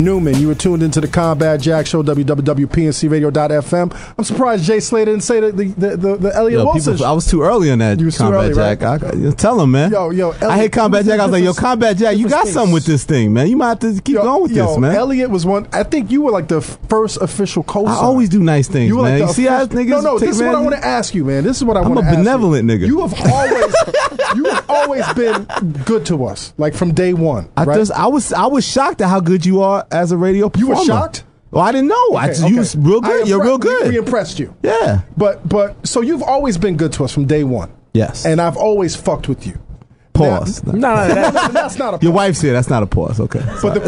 Newman, you were tuned into the Combat Jack Show, www.pncradio.fm. I'm surprised Jay Slater didn't say the Elliott Wilson. I was too early on that Combat Jack. Right? Tell him, man. I hate Combat Jack. I was like, yo, Combat Jack, you got something with this thing, man. You might have to keep going with this, man. Elliott was one. I think you were like the first official co-sign. I always do nice things, man. Like you see how niggas No, this is what I want to ask you, man. This is what I want to ask you. I'm a benevolent nigga. You have always been good to us, like from day one. I was shocked at how good you are as a radio performer. You were shocked? Well, I didn't know. You was real good. You're real good. We impressed you. Yeah. But so you've always been good to us from day one. Yes. And I've always fucked with you. Pause. No, that's not a pause. Your wife said that's not a pause. Okay. But the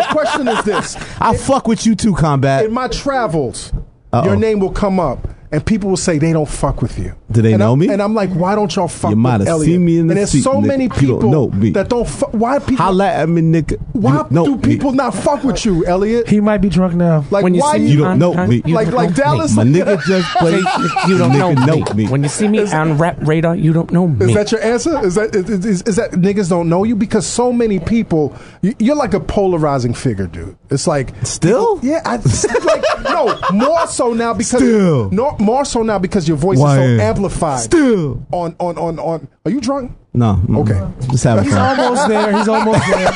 question is this. I fuck with you too, Combat. In my travels, your name will come up. And people will say they don't fuck with you. Do they know me? And I'm like, why don't y'all fuck with Elliott? You might have seen me in the And there's seat, so many people that don't fuck. Why people? Holla at me, nigga. Why do people not fuck with you, Elliott? He might be drunk now. Like, when why you don't know me? Like Dallas? My nigga just played. You don't know me. When you see me on Rap Radar, you don't know me. Is that your answer? Is that niggas don't know you? Because so many people, you're like a polarizing figure, dude. It's like still, more so now because your voice is so amplified. Still on. Are you drunk? No. Okay. Just having He's fun. almost there. He's almost there.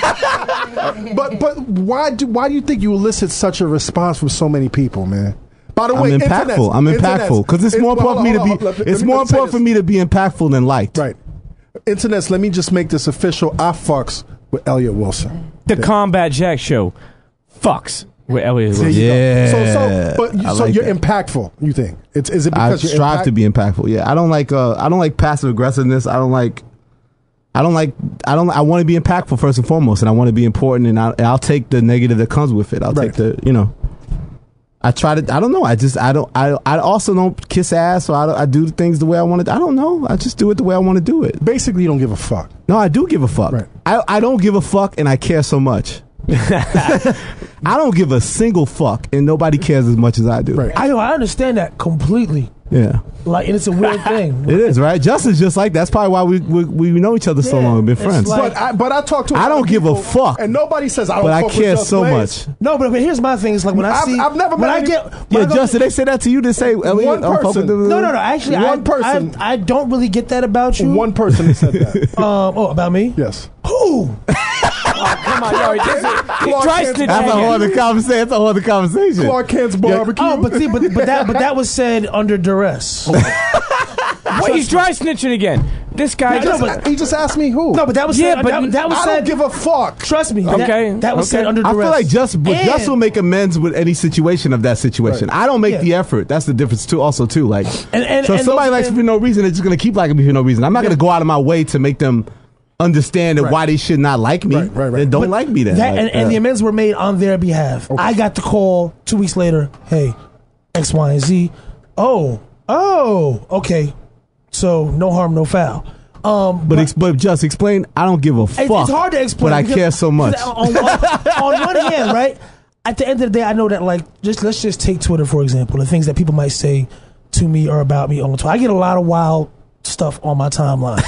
But why do you think you elicit such a response from so many people, man? By the way, I'm impactful because it's more important for me to be. It's more important for me to be impactful than liked. Right. Internets. Let me just make this official. I fucks with Elliott Wilson. The Combat Jack Show fucks with Elliott Wilson. Yeah. So you're impactful. You think is it because I strive to be impactful? Yeah. I don't like passive aggressiveness. I want to be impactful first and foremost, and I want to be important, and I'll take the negative that comes with it. I'll take the I try to. I don't know. I also don't kiss ass, so I do the things the way I want to. I don't know. I just do it the way I want to do it. Basically, you don't give a fuck. No, I do give a fuck. Right. I don't give a fuck, and I care so much. I don't give a single fuck, and nobody cares as much as I do. Right. I understand that completely. Yeah. Like, and it's a weird thing. It is, right? Justin's just like that's probably why we know each other so long and been friends. Like, but I talk to. I don't give a fuck, and nobody says I don't. But fuck I care with so Blaze. much. No, but here's my thing. It's like when I've never met Justin, they say that to you. They say Elliott. One person. No. Actually, one person. I don't really get that about you. One person said that. About me? Yes. Who? Come on, yo, that's a whole other conversation. That's a whole other conversation. Clark Kent's barbecue. Oh, but that was said under duress. What? He's dry snitching again. This guy. He just asked me who. No, but that was said. That was I said. don't give a fuck. Trust me. Okay. That was said under duress. I feel like Just will make amends with any situation of that situation. Right. I don't make the effort. That's the difference too. Also too, like. So if somebody likes me for no reason, they're just gonna keep liking me for no reason. I'm not gonna go out of my way to make them understand that why they should not like me. Right. Then don't like me then. And the amends were made on their behalf. Okay. I got the call 2 weeks later. Hey, X, Y, and Z. Oh, okay. So no harm, no foul. But just explain. I don't give a fuck. It's hard to explain, but I care so much. On one hand, right? At the end of the day, I know that let's just take Twitter for example. The things that people might say to me or about me on Twitter. I get a lot of wild stuff on my timeline.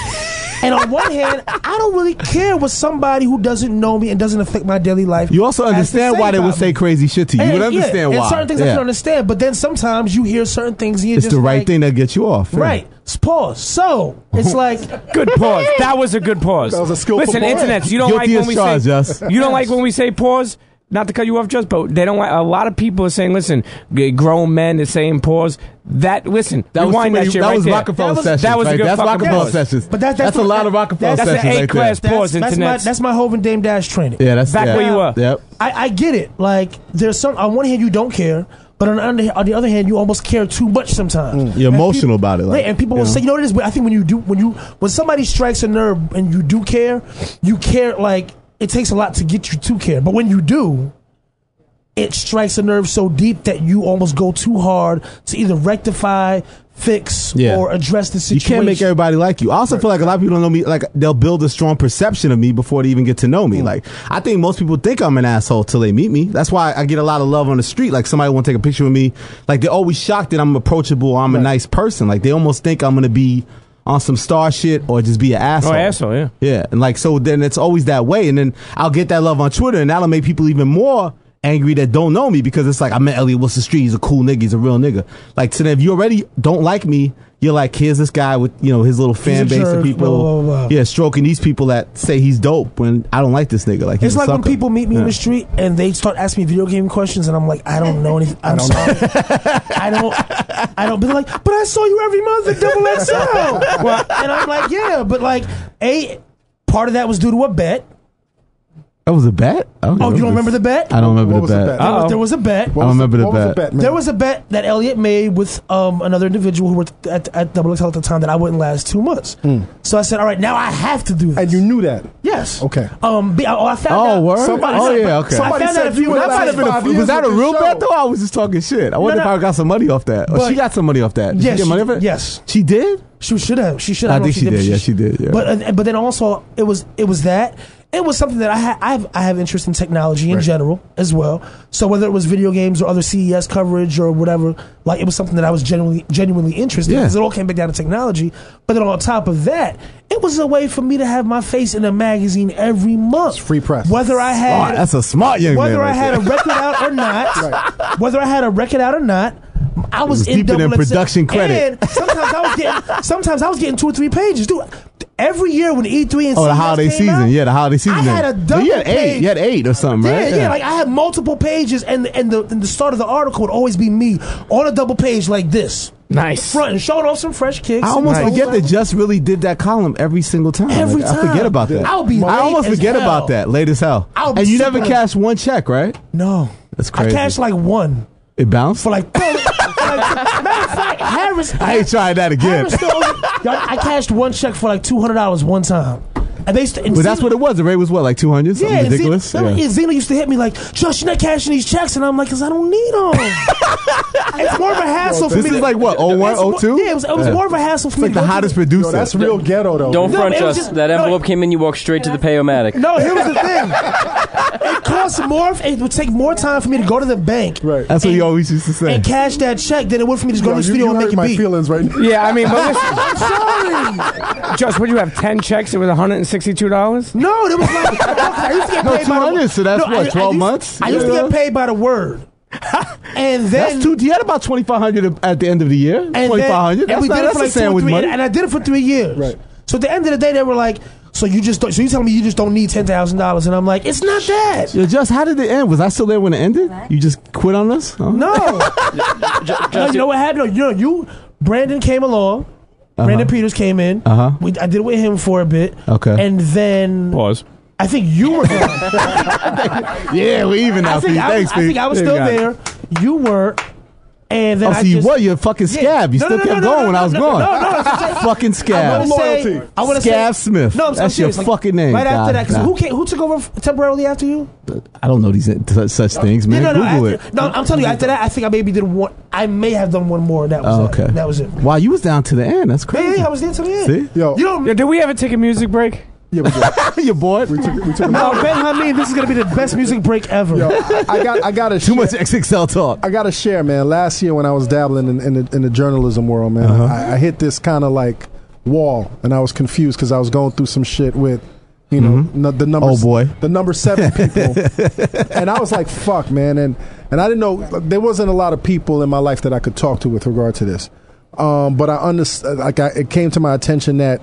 And on one hand, I don't really care what somebody who doesn't know me and doesn't affect my daily life. You also understand why they would say crazy shit to you. You would understand why. And certain things I can understand, but then sometimes you hear certain things and you're it's the right thing that gets you off. Right. Pause. So, it's like... Good pause. That was a good pause. That was a skillful Listen, pause. internets, you don't Guilty like when we charged, say... Just. You don't like when we say pause? Not to cut you off, Just, but they don't like... A lot of people are saying, listen, grown men are saying pause. Rewind that shit right was there. Rockefeller sessions. That was a good That's fucking Rockefeller pause. sessions. But that's a lot of Rockefeller sessions. That's an A-class pause, internet. That's my Hov and Dame Dash training. Yeah, that's back where you were. Yep. I get it. Like, there's some... On one hand, you don't care. But on the other hand, you almost care too much sometimes. You're emotional about it. Right, and people will say, you know what it is? I think when somebody strikes a nerve and you do care, like, it takes a lot to get you to care. But when you do, it strikes a nerve so deep that you almost go too hard to either rectify, fix, or address the situation. You can't make everybody like you. I also feel like a lot of people don't know me. Like, they'll build a strong perception of me before they even get to know me. Like, I think most people think I'm an asshole till they meet me. That's why I get a lot of love on the street. Like, somebody want to take a picture with me. Like, they're always shocked that I'm approachable or I'm a nice person. Like, they almost think I'm going to be on some star shit or just be an asshole. Oh, asshole, yeah. Yeah, and like, so then it's always that way. And then I'll get that love on Twitter, and that'll make people even more angry that don't know me, because it's like, I met Elliott Wilson Street. He's a cool nigga. He's a real nigga. Like, so then if you already don't like me, you're like, here's this guy with, you know, his little fan base of people. Blah, blah, blah. Yeah, stroking these people that say he's dope when I don't like this nigga. Like, it's like when people meet me in the street and they start asking me video game questions, and I'm like, I don't know anything. I'm sorry. I don't. But they're like, but I saw you every month at Double XL. Well, and I'm like, yeah, but like, part of that was due to a bet. That was a bet? Oh, you don't remember the bet? I don't remember the bet. There was a bet. I don't remember the bet. There was a bet that Elliott made with another individual who worked at Double XL at the time that I wouldn't last 2 months. So I said, all right, now I have to do this. And you knew that? Yes. Okay. I found out. Word? Somebody okay. Somebody I found said out if you would that last might have been 5 years Was that a with real this bet, show. though? I was just talking shit. I wonder if I got some money off that. But- She got some money off that. Did Yes, she get money she- off it? yes. She did? She should have. She should I have. think she did. Yeah, she did. Yeah. But then also it was that. It was something that I have interest in technology in general as well. So whether it was video games or other CES coverage or whatever, like, it was something that I was genuinely interested in, because it all came back down to technology. But then on top of that, it was a way for me to have my face in a magazine every month. It's free press. Whether I had That's a smart young man. whether I right had there. a record out or not, whether I had a record out or not, I was in deep in double production credit. And sometimes I was getting 2 or 3 pages, dude. Every year when E3 and Oh, the CES holiday came season. out, Yeah, the holiday season. I had a double You had 8. page. You had 8 or something, right? Yeah, like I had multiple pages, and the start of the article would always be me on a double page like this, Nice. front and showing off some fresh kicks. I almost and forget that Just really did that column every single time. Every Like, time. I forget about that. I'll be I almost late as forget hell. about that. Late as hell. I'll be And you never super- cashed one check, right? No, That's crazy. I cashed like one It bounced? for like. Matter of fact, Harris. I ain't trying that again. Harris I cashed one check for like $200 one time. And But that's what it was. The rate was what, like 200? Something Yeah, ridiculous? Zena used to hit me like, Josh, you're not cashing these checks. And I'm like, because I don't need them. It's more of a hassle for me. This is like what, 01, 02? Yeah, it was more of a hassle for It's me. like the hottest producer. Yo, that's real ghetto, though. Don't No, front it was us. just- That no, envelope came in, you walked straight to the Pay-O-Matic. No, here was the thing. It cost more. It would take more time for me to go to the bank. Right. That's what you always used to say. And cash that check than it would for me to just go to the studio you and hurt make a my beat. feelings right now. Yeah, I mean, but listen, I'm sorry. Just what do you have? 10 checks? It was $162. No, it was like I used to get No, paid by the 200, so that's what, 12 months? I used to Yeah. get paid by the word. And then That's you had about 2,500 at the end of the year. 2,500. And we did it for like 2 or sandwich 3, money. and I did it for 3 years. Right. So at the end of the day, they were like, so you telling me you just don't need $10,000? And I'm like, it's not that. Yo, Just, how did it end? Was I still there when it ended? You just quit on us? Huh? No. No, you know what happened? No, Brandon came along. Brandon Peters came in. Uh-huh. I did it with him for a bit. Okay. And then Pause. I think you were gone. Yeah, we even now, Steve. Thanks, I think Steve. I was still there. You weren't. And then Oh, I so you just, were? You're a fucking scab. You No, still no, kept no, going no, when I was no, gone. No, Fucking scab. Loyalty. I want to Scab Smith. No, I'm That's serious. your Like, fucking name. Right after that, Nah. because who took over temporarily after you? I don't know these such things, man. No, Google it. No, I'm telling you. After that, I think I maybe did one. I may have done one more. And that was Oh, it. okay. That was it. Wow, you was down to the end. That's crazy. Yeah, I was there till the end. See? Yo, You don't. Yeah, did we ever take a music break? yeah, we did. You're bored? We took No, Ben Hameen, this is gonna be the best music break ever. Yo, I got to Too much XXL talk. I got to share, man. Last year when I was dabbling in the journalism world, man, I hit this kind of like wall, and I was confused because I was going through some shit with, the number. Oh, boy. The number 7 people, and I was like, "Fuck, man!" And I didn't know there wasn't a lot of people in my life that I could talk to with regard to this. But I understood. It came to my attention that,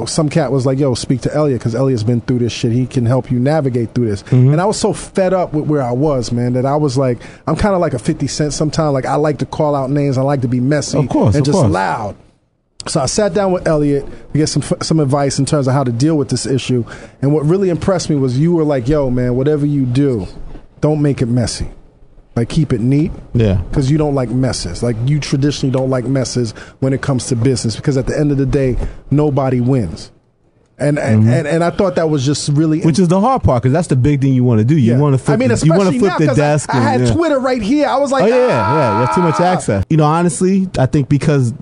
some cat was like, "Yo, speak to Elliott because Elliott's been through this shit. He can help you navigate through this." And I was so fed up with where I was, man, that I was like, I'm kind of like a 50 Cent sometimes. Like, I like to call out names. I like to be messy Of course, and of just course. loud. So I sat down with Elliott to get some advice in terms of how to deal with this issue. And what really impressed me was you were like, "Yo, man, whatever you do, don't make it messy. Like, keep it neat." Yeah. Because you don't like messes. Like, you traditionally don't like messes when it comes to business, because at the end of the day, nobody wins. And I thought that was just really, Which is the hard part, because that's the big thing you want to do. You want to flip, you want especially to flip now, the 'cause desk. I had and, yeah. Twitter right here. I was like, Oh yeah, you have too much access. Honestly, I think because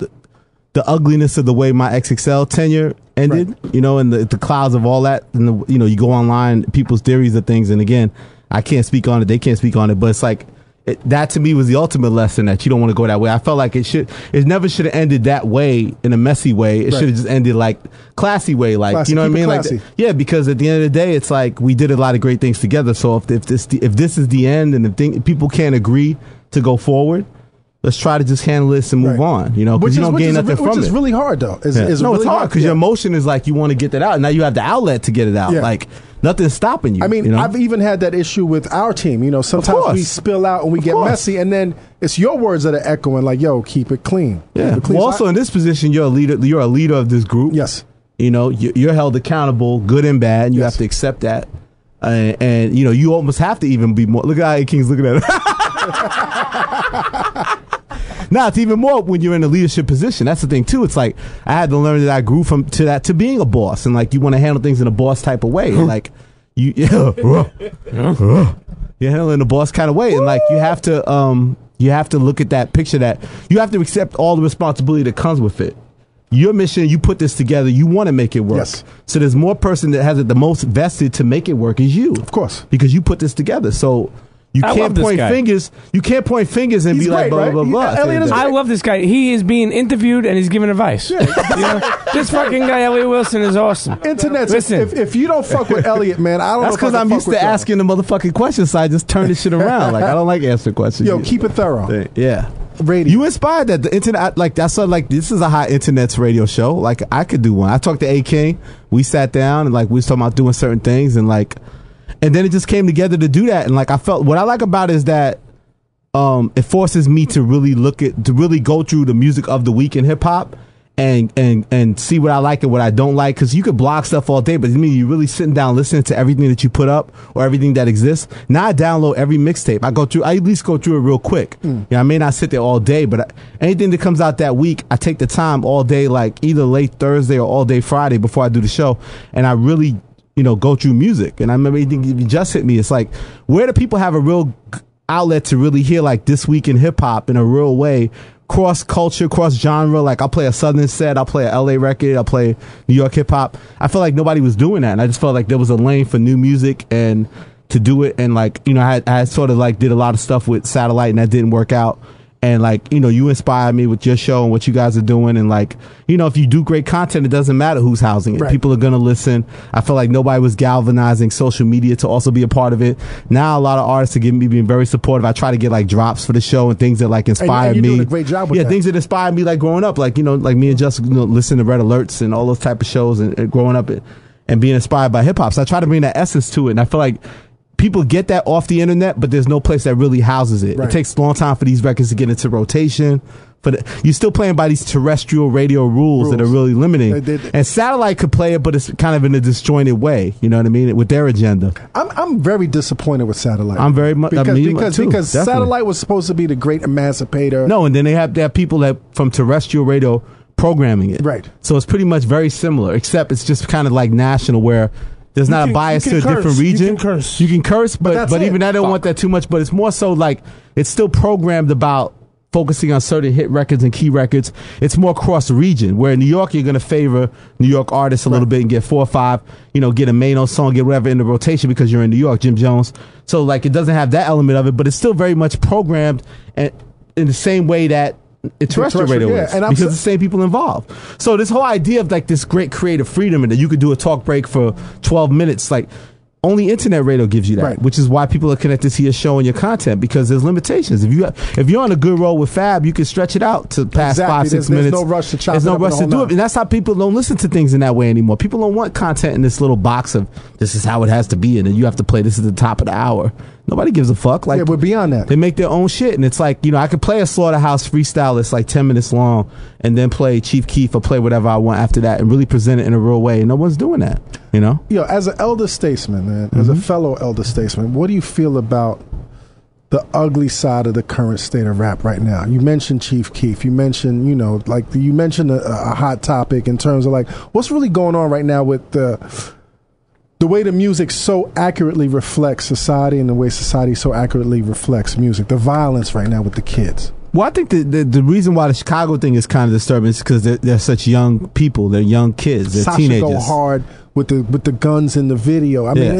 the ugliness of the way my XXL tenure ended, and the clouds of all that, and you go online, people's theories of things, and again, I can't speak on it, they can't speak on it, but it's like, that to me was the ultimate lesson that you don't want to go that way. I felt like it never should have ended that way, in a messy way. It should have just ended like classy way, like classy. You know Keep what I mean? Like, yeah, because at the end of the day, it's like we did a lot of great things together. So if this is the end, and if people can't agree to go forward, let's try to just handle this and move on. You know, because you don't gain nothing from it. Which is really hard, though. It's hard because your emotion is like you want to get that out. Now you have the outlet to get it out. Like. Nothing's stopping you. I mean, you know? I've even had that issue with our team. You know, sometimes we spill out and we get messy, and then it's your words that are echoing, like, "Yo, keep it clean." Yeah. Keep it clean. Well, also in this position, you're a leader. You're a leader of this group. Yes. You know, you're held accountable, good and bad, and you have to accept that. And you know, you almost have to even be more. Look at how King's looking at it. Now it's even more when you're in a leadership position. That's the thing too. It's like I had to learn that I grew to being a boss, and like you want to handle things in a boss type of way. Like you're handling the boss kind of way, and like you have to look at that picture, that you have to accept all the responsibility that comes with it. Your mission, you put this together, you want to make it work. Yes. So there's more person that has it the most vested to make it work is you. Of course. Because you put this together. So you can't point fingers. You can't point fingers and be like, blah, blah, blah. I love this guy. He is being interviewed and he's giving advice. Yeah. You know? This fucking guy, Elliott Wilson, is awesome. Internet. Listen. If you don't fuck with Elliott, man, I don't know. That's because I'm used to asking the motherfucking questions, so I just turn this shit around. Like, I don't like answering questions. Yo, keep it thorough. Yeah. Radio. You inspired that the internet, like I saw, like this is a hot internet's radio show. Like I could do one. I talked to A King. We sat down and like we was talking about doing certain things, and like, and then it just came together to do that. And like I felt what I like about it is that it forces me to really really go through the music of the week in hip hop and see what I like and what I don't like, because you could blog stuff all day, but I mean, you're really sitting down listening to everything that you put up or everything that exists. Now I download every mixtape. I at least go through it real quick. You know, I may not sit there all day, but anything that comes out that week, I take the time all day, like either late Thursday or all day Friday before I do the show, and I really, you know, go through music. And I remember you just hit me. It's like, where do people have a real outlet to really hear like this week in hip hop in a real way? Cross culture, cross genre. Like I'll play a Southern set, I'll play a LA record, I'll play New York hip hop. I feel like nobody was doing that, and I just felt like there was a lane for new music and to do it. And like, you know, I sort of like did a lot of stuff with Satellite, and that didn't work out. And like, you know, you inspired me with your show and what you guys are doing. And like, you know, if you do great content, it doesn't matter who's housing it. Right. People are going to listen. I feel like nobody was galvanizing social media to also be a part of it. Now a lot of artists are being very supportive. I try to get like drops for the show and things that like inspired me. You're doing a great job with that. Things that inspired me like growing up. Like, you know, like me and Justin, you know, listening to Red Alerts and all those type of shows and growing up and being inspired by hip hop. So I try to bring that essence to it. And I feel like people get that off the internet, but there's no place that really houses it. Right. It takes a long time for these records to get into rotation. But you're still playing by these terrestrial radio rules that are really limiting. And Satellite could play it, but it's kind of in a disjointed way. You know what I mean? With their agenda. I'm very disappointed with Satellite. I'm very much because Satellite was supposed to be the great emancipator. No, and then they have people that from terrestrial radio programming it. Right. So it's pretty much very similar, except it's just kind of like national, where there's not a bias to a different region. You can curse, but even I don't want that too much. But it's more so like it's still programmed about focusing on certain hit records and key records. It's more cross region, where in New York you're going to favor New York artists a little bit and get 4 or 5, you know, get a Mano song, get whatever in the rotation because you're in New York, Jim Jones. So like it doesn't have that element of it, but it's still very much programmed in the same way that terrestrial radio is, and because the same people involved. So this whole idea of like this great creative freedom and that you could do a talk break for 12 minutes, like only internet radio gives you that, which is why people are connected to your show and your content, because there's limitations. If you're on a good roll with Fab, you can stretch it out to past 5-6 minutes. There's no rush to chop it up. There's no rush to do it, and that's how people don't listen to things in that way anymore. People don't want content in this little box of this is how it has to be, and then you have to play this at the top of the hour. Nobody gives a fuck. Like, we're beyond that. They make their own shit, and it's like, you know, I could play a Slaughterhouse freestyle that's like 10 minutes long, and then play Chief Keef or play whatever I want after that, and really present it in a real way. And no one's doing that, you know. Yo, as an elder statesman, man, as a fellow elder statesman, what do you feel about the ugly side of the current state of rap right now? You mentioned Chief Keef. You mentioned, you know, like you mentioned a hot topic in terms of like what's really going on right now with the way the music so accurately reflects society and the way society so accurately reflects music. The violence right now with the kids. Well, I think the reason why the Chicago thing is kind of disturbing is because they're such young people. They're young kids. They're teenagers. Go hard with the guns in the video. I mean,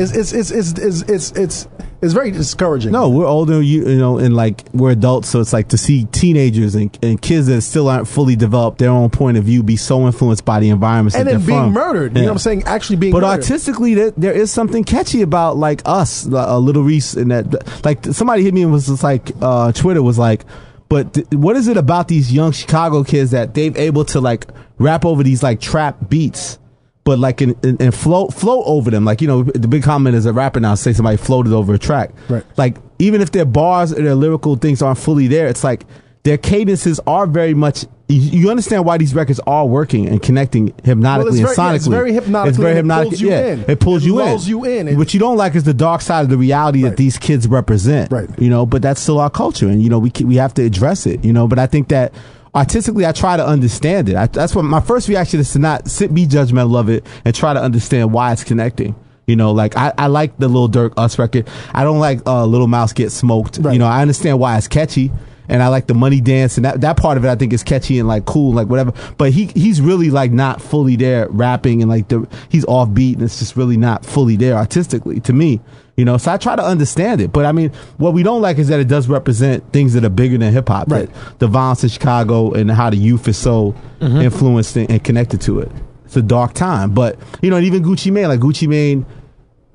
It's very discouraging. No, we're older, you know, and like we're adults, so it's like to see teenagers and kids that still aren't fully developed their own point of view be so influenced by the environments and that then they're being from. murdered. You know what I'm saying? Actually being but murdered. artistically, there is something catchy about like us, Little Reese, and that. Like somebody hit me and was just like, Twitter was like, but what is it about these young Chicago kids that they've able to like rap over these like trap beats? But like and float over them, like, you know, the big comment is a rapper now say somebody floated over a track. Right. Like even if their bars or their lyrical things aren't fully there, it's like their cadences are very much. You understand why these records are working and connecting hypnotically and sonically. It's very hypnotic. It's very hypnotic. It pulls you in. It pulls you in. It lulls you in. What you don't like is the dark side of the reality that these kids represent. Right. You know, but that's still our culture, and you know we have to address it. You know, but I think that. Artistically, I try to understand it. That's what my first reaction is, to not be judgmental of it and try to understand why it's connecting. You know, like I like the Lil Durk Us record. I don't like Little Mouse Get Smoked. Right. You know, I understand why it's catchy, and I like the money dance, and that part of it I think is catchy and like cool, like whatever. But he's really like not fully there rapping, and like he's offbeat, and it's just really not fully there artistically to me. You know, so I try to understand it. But I mean, what we don't like is that it does represent things that are bigger than hip hop. Right. The violence in Chicago and how the youth is so influenced and connected to it. It's a dark time. But, you know, and even Gucci Mane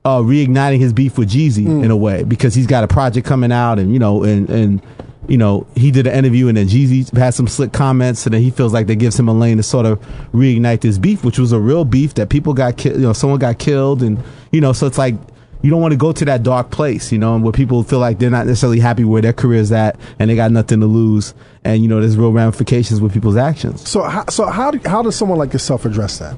reigniting his beef with Jeezy in a way, because he's got a project coming out, and, you know, and you know, he did an interview, and then Jeezy had some slick comments, and then he feels like that gives him a lane to sort of reignite this beef, which was a real beef that people got killed, you know, someone got killed, and, you know, so it's like, you don't want to go to that dark place, you know, and where people feel like they're not necessarily happy where their career's at, and they got nothing to lose, and, you know, there's real ramifications with people's actions. So how does someone like yourself address that?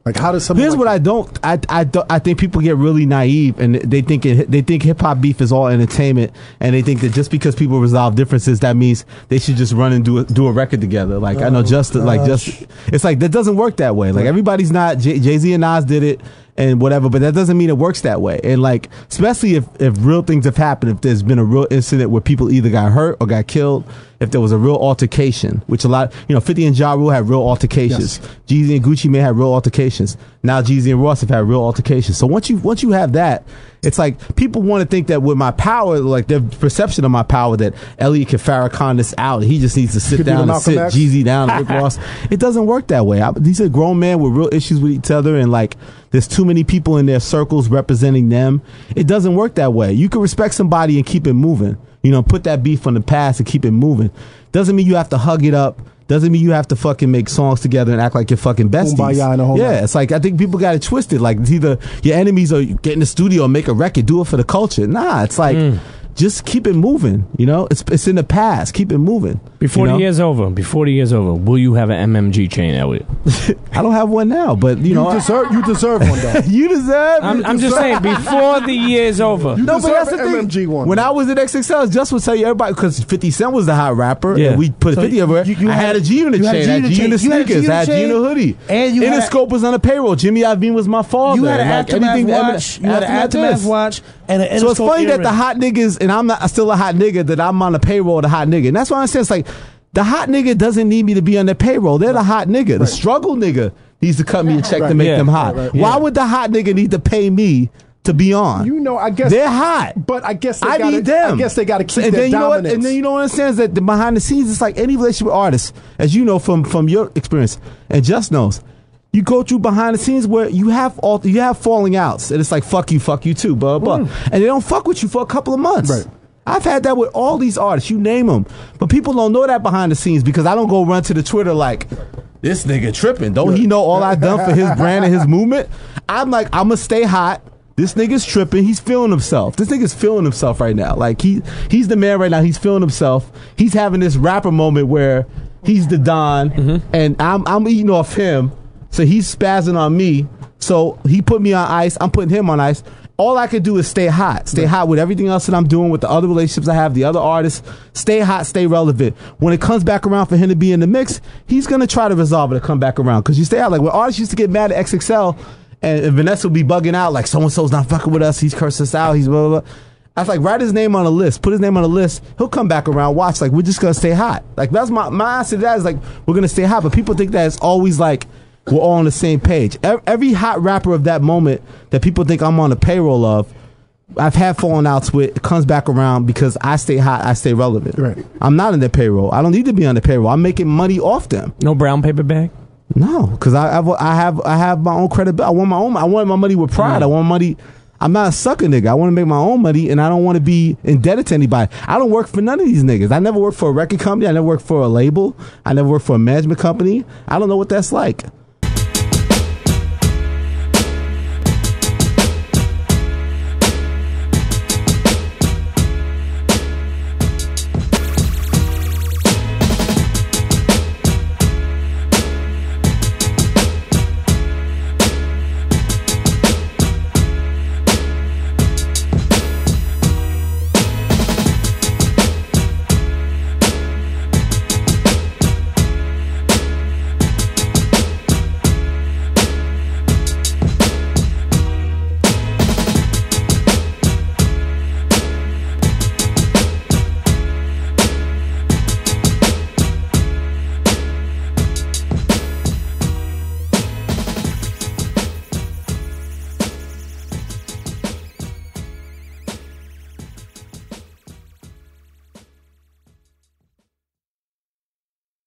Like, how does someone? Here's what I think people get really naive, and they think hip hop beef is all entertainment, and they think that just because people resolve differences, that means they should just run and do a record together. Like, I know it's like that doesn't work that way. Like, everybody's not Jay-Z and Nas did it and whatever, but that doesn't mean it works that way. And like, especially if real things have happened, if there's been a real incident where people either got hurt or got killed, if there was a real altercation, which a lot, you know, 50 and Ja Rule had real altercations. Yes. Jeezy and Gucci Mane had real altercations. Now Jeezy and Ross have had real altercations. So once you have that, it's like people want to think that with my power, like their perception of my power, that Elliott can Farrakhan this out. He just needs to sit down and sit Jeezy down and Rick Ross. It doesn't work that way. These are grown men with real issues with each other, and like there's too many people in their circles representing them. It doesn't work that way. You can respect somebody and keep it moving. You know, put that beef on the past and keep it moving. Doesn't mean you have to hug it up. Doesn't mean you have to fucking make songs together and act like you're fucking besties. Kumbaya and the whole night. It's like, I think people got it twisted. Like, it's either your enemies or you get in the studio and make a record, do it for the culture. Nah, it's like, just keep it moving. You know, it's in the past. Keep it moving. Before the year's over, will you have an MMG chain, Elliott? I don't have one now, but you know, you deserve one though. You deserve. I'm just saying, before the year's over. You no, but that's the an thing. MMG one. When I was at XXL, just would tell you everybody, because 50 Cent was the hot rapper, and we put 50 over it. I had a G Unit chain, I had G Unit sneakers, I had G Unit hoodie. And Interscope was on the payroll. Jimmy Iovine was my father. You had an Aftermath watch. You had an Aftermath watch. And an so it's funny that the hot niggas, and I'm still a hot nigga, that I'm on the payroll of the hot nigga. And that's why I say it's like, the hot nigga doesn't need me to be on their payroll. They're the hot nigga. The struggle nigga needs to cut me a check to make them hot. Why would the hot nigga need to pay me to be on? You know, I guess they're hot, but I guess I need them. I guess they got to keep and their dominance. And then you know what understands that the behind the scenes, it's like any relationship with artists, as you know from your experience, and Just knows. You go through behind the scenes where you have falling outs, and it's like fuck you too, blah blah, and they don't fuck with you for a couple of months. Right. I've had that with all these artists, you name them, but people don't know that behind the scenes because I don't go run to the Twitter like, this nigga tripping. Don't he know all I've done for his brand and his movement? I'm like, I'm gonna stay hot. This nigga's tripping. He's feeling himself. This nigga's feeling himself right now. Like he's the man right now. He's feeling himself. He's having this rapper moment where he's the Don, and I'm eating off him. So he's spazzing on me. So he put me on ice. I'm putting him on ice. All I can do is stay hot. Stay hot with everything else that I'm doing, with the other relationships I have, the other artists. Stay hot, stay relevant. When it comes back around for him to be in the mix, he's going to try to resolve it to come back around. Because you stay out. Like when artists used to get mad at XXL, and Vanessa would be bugging out, like, so-and-so's not fucking with us. He's cursed us out. He's blah, blah, blah. I was like, write his name on a list. Put his name on a list. He'll come back around. Watch. Like, we're just going to stay hot. Like, that's my answer to that is like, we're going to stay hot. But people think that it's always like, we're all on the same page. Every hot rapper of that moment that people think I'm on the payroll of, I've had falling outs with, it comes back around because I stay hot, I stay relevant. Right. I'm not on their payroll. I don't need to be on the payroll. I'm making money off them. No brown paper bag? No, because I have my own credibility. I want my money with pride. I want money. I'm not a sucker nigga. I want to make my own money, and I don't want to be indebted to anybody. I don't work for none of these niggas. I never worked for a record company. I never worked for a label. I never worked for a management company. I don't know what that's like.